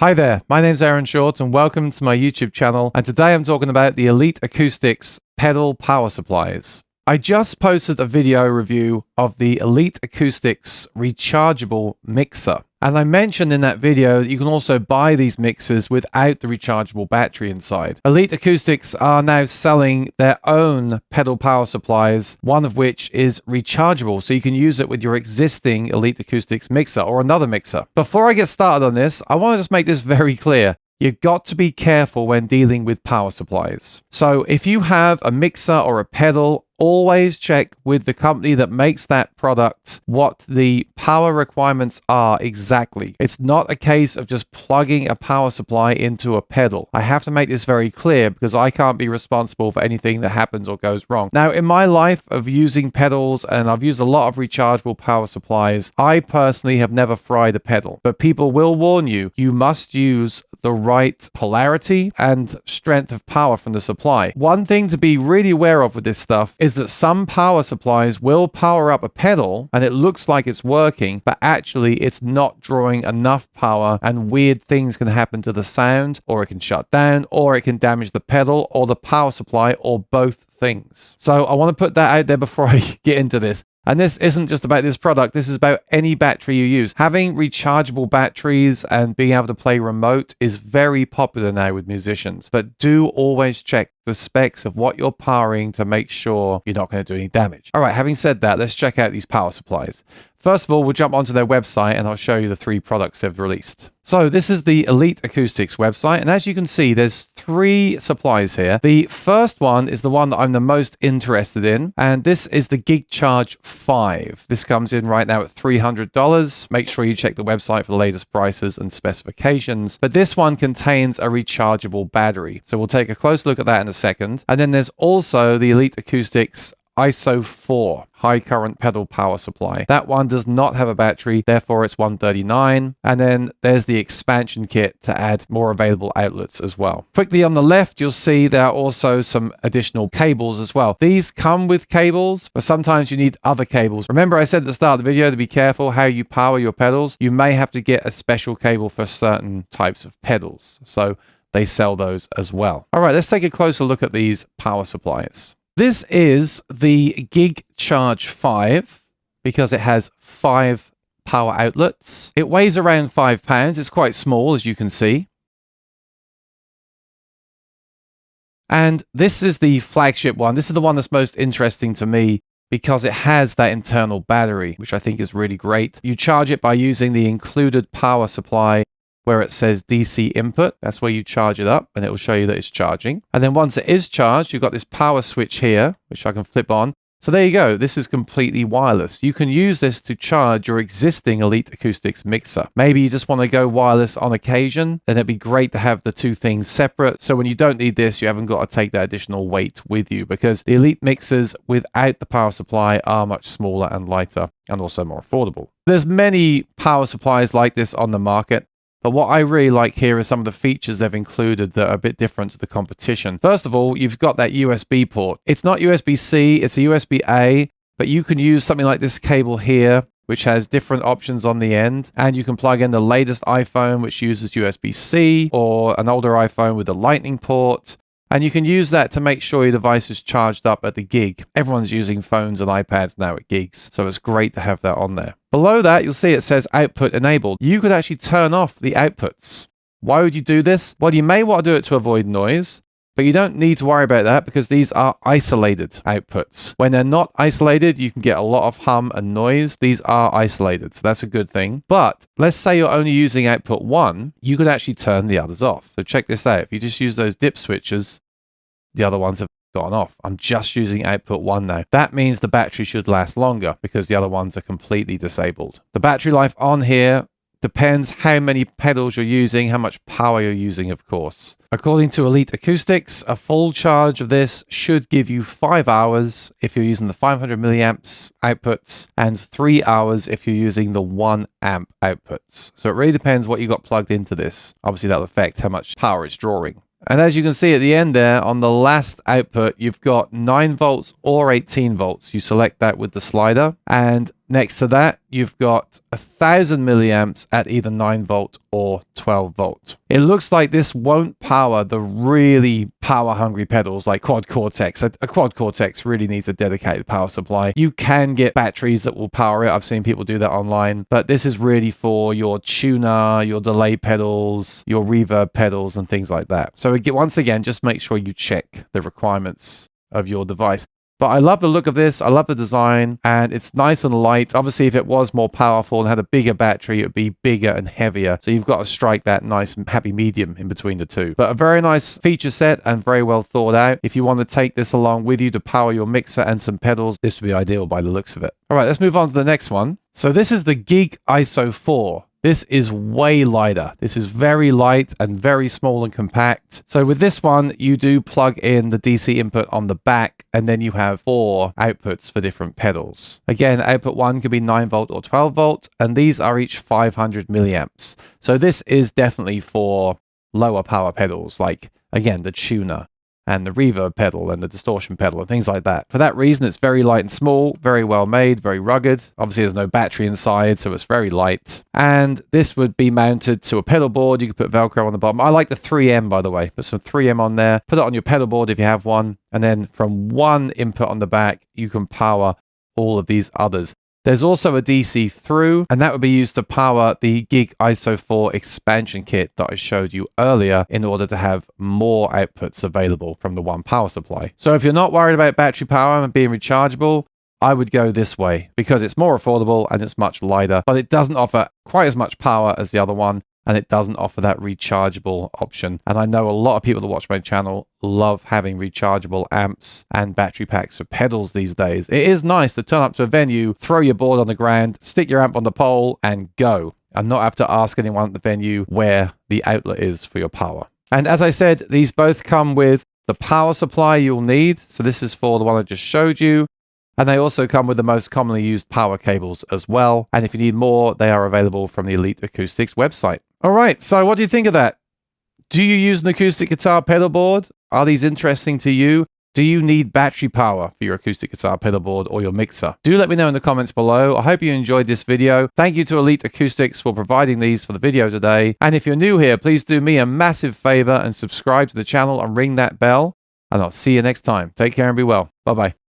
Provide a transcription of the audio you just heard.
Hi there, my name's Aaron Short and welcome to my YouTube channel, and today I'm talking about the Elite Acoustics pedal power supplies. I just posted a video review of the Elite Acoustics rechargeable mixer, and I mentioned in that video that you can also buy these mixers without the rechargeable battery inside. Elite Acoustics are now selling their own pedal power supplies, one of which is rechargeable, so you can use it with your existing Elite Acoustics mixer or another mixer. Before I get started on this, I want to just make this very clear. You've got to be careful when dealing with power supplies. So if you have a mixer or a pedal, always check with the company that makes that product what the power requirements are exactly. It's not a case of just plugging a power supply into a pedal. I have to make this very clear because I can't be responsible for anything that happens or goes wrong. Now, in my life of using pedals, and I've used a lot of rechargeable power supplies, I personally have never fried a pedal. But people will warn you, you must use the right polarity and strength of power from the supply. One thing to be really aware of with this stuff is that some power supplies will power up a pedal and it looks like it's working, but actually it's not drawing enough power, and weird things can happen to the sound, or it can shut down, or it can damage the pedal or the power supply, or both things. So I want to put that out there before I get into this. And this isn't just about this product, this is about any battery you use. Having rechargeable batteries and being able to play remote is very popular now with musicians, but do always check the specs of what you're powering to make sure you're not going to do any damage. All right, having said that, let's check out these power supplies. First of all, we'll jump onto their website and I'll show you the 3 products they've released. So this is the Elite Acoustics website, and as you can see, there's 3 supplies here. The first one is the one that I'm the most interested in, and this is the Gig Charge 5. This comes in right now at $300. Make sure you check the website for the latest prices and specifications. But this one contains a rechargeable battery. So we'll take a close look at that in a second. And then there's also the Elite Acoustics ISO 4 high current pedal power supply. That one does not have a battery, therefore it's $139. And then there's the expansion kit to add more available outlets as well. Quickly on the left, you'll see there are also some additional cables as well. These come with cables, but sometimes you need other cables. Remember, I said at the start of the video to be careful how you power your pedals. You may have to get a special cable for certain types of pedals. So they sell those as well. All right, let's take a closer look at these power supplies. This is the Gig Charge 5 because it has 5 power outlets. It weighs around 5 pounds. It's quite small, as you can see. And this is the flagship one. This is the one that's most interesting to me because it has that internal battery, which I think is really great. You charge it by using the included power supply where it says DC input. That's where you charge it up and it will show you that it's charging. And then once it is charged, you've got this power switch here, which I can flip on. So there you go. This is completely wireless. You can use this to charge your existing Elite Acoustics mixer. Maybe you just want to go wireless on occasion, then it'd be great to have the 2 things separate. So when you don't need this, you haven't got to take that additional weight with you, because the Elite mixers without the power supply are much smaller and lighter and also more affordable. There's many power supplies like this on the market. But what I really like here is some of the features they've included that are a bit different to the competition. First of all, you've got that USB port. It's not USB-C, it's a USB-A, but you can use something like this cable here, which has different options on the end. And you can plug in the latest iPhone, which uses USB-C, or an older iPhone with a Lightning port. And you can use that to make sure your device is charged up at the gig. Everyone's using phones and iPads now at gigs, so it's great to have that on there. Below that, you'll see it says output enabled. You could actually turn off the outputs. Why would you do this? Well, you may want to do it to avoid noise, but you don't need to worry about that because these are isolated outputs. When they're not isolated, you can get a lot of hum and noise. These are isolated, so that's a good thing. But let's say you're only using output 1, you could actually turn the others off. So check this out. If you just use those dip switches, the other ones have gone off. I'm just using output 1 now. That means the battery should last longer because the other ones are completely disabled. The battery life on here depends how many pedals you're using, how much power you're using, of course. According to Elite Acoustics, a full charge of this should give you 5 hours if you're using the 500 milliamps outputs and 3 hours if you're using the 1 amp outputs. So it really depends what you got plugged into this. Obviously that'll affect how much power it's drawing. And as you can see at the end there, on the last output, you've got 9 volts or 18 volts. You select that with the slider. And next to that, you've got 1,000 milliamps at either 9 volt or 12 volt. It looks like this won't power the really power hungry pedals like Quad Cortex. A Quad Cortex really needs a dedicated power supply. You can get batteries that will power it. I've seen people do that online, but this is really for your tuner, your delay pedals, your reverb pedals and things like that. So once again, just make sure you check the requirements of your device. But I love the look of this. I love the design, and it's nice and light. Obviously, if it was more powerful and had a bigger battery, it would be bigger and heavier. So you've got to strike that nice and happy medium in between the two. But a very nice feature set and very well thought out. If you want to take this along with you to power your mixer and some pedals, this would be ideal by the looks of it. All right, let's move on to the next one. So this is the Gig ISO 4. This is way lighter. This is very light and very small and compact. So with this one, you do plug in the DC input on the back, and then you have 4 outputs for different pedals. Again, output 1 could be 9 volt or 12 volt, and these are each 500 milliamps. So this is definitely for lower power pedals, like, again, the tuner and the reverb pedal and the distortion pedal and things like that. For that reason, it's very light and small, very well made, very rugged. Obviously, there's no battery inside, so it's very light. And this would be mounted to a pedal board. You could put Velcro on the bottom. I like the 3M, by the way. Put some 3M on there. Put it on your pedal board if you have one. And then from one input on the back, you can power all of these others. There's also a DC through, and that would be used to power the Gig ISO 4 expansion kit that I showed you earlier in order to have more outputs available from the one power supply. So if you're not worried about battery power and being rechargeable, I would go this way because it's more affordable and it's much lighter, but it doesn't offer quite as much power as the other one. And it doesn't offer that rechargeable option. And I know a lot of people that watch my channel love having rechargeable amps and battery packs for pedals these days. It is nice to turn up to a venue, throw your board on the ground, stick your amp on the pole and go, and not have to ask anyone at the venue where the outlet is for your power. And as I said, these both come with the power supply you'll need. So this is for the one I just showed you. And they also come with the most commonly used power cables as well. And if you need more, they are available from the Elite Acoustics website. All right, so what do you think of that? Do you use an acoustic guitar pedal board? Are these interesting to you? Do you need battery power for your acoustic guitar pedal board or your mixer? Do let me know in the comments below. I hope you enjoyed this video. Thank you to Elite Acoustics for providing these for the video today. And if you're new here, please do me a massive favor and subscribe to the channel and ring that bell. And I'll see you next time. Take care and be well. Bye-bye.